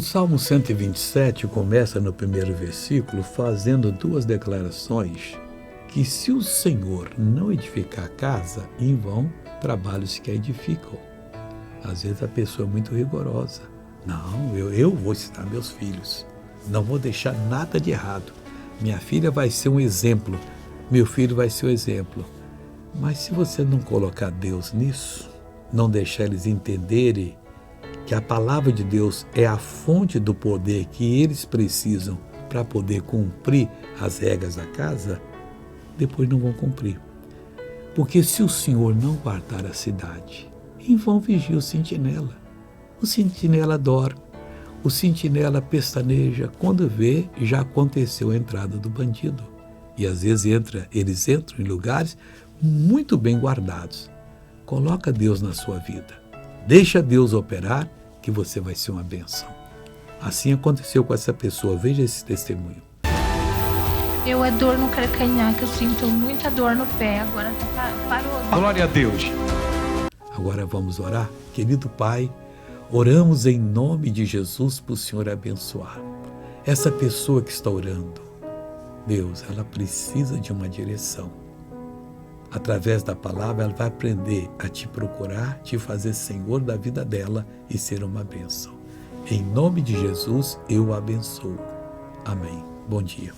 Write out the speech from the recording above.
Salmo 127 começa no primeiro versículo fazendo duas declarações que se o Senhor não edificar a casa, em vão trabalhos que a edificam. Às vezes a pessoa é muito rigorosa. Não, eu vou ensinar meus filhos. Não vou deixar nada de errado. Minha filha vai ser um exemplo. Meu filho vai ser um exemplo. Mas se você não colocar Deus nisso, não deixar eles entenderem que a palavra de Deus é a fonte do poder que eles precisam para poder cumprir as regras da casa, depois não vão cumprir. Porque se o Senhor não guardar a cidade, em vão vigia o sentinela. O sentinela dorme, o sentinela pestaneja, quando vê, já aconteceu a entrada do bandido. E às vezes eles entram em lugares muito bem guardados. Coloca Deus na sua vida. Deixa Deus operar, que você vai ser uma bênção. Assim aconteceu com essa pessoa. Veja esse testemunho. Eu é dor no calcanhar, que eu sinto muita dor no pé. Agora parou. Glória a Deus. Agora vamos orar? Querido Pai, oramos em nome de Jesus para o Senhor abençoar. Essa pessoa que está orando, Deus, ela precisa de uma direção. Através da palavra, ela vai aprender a te procurar, te fazer Senhor da vida dela e ser uma bênção. Em nome de Jesus, eu a abençoo. Amém. Bom dia.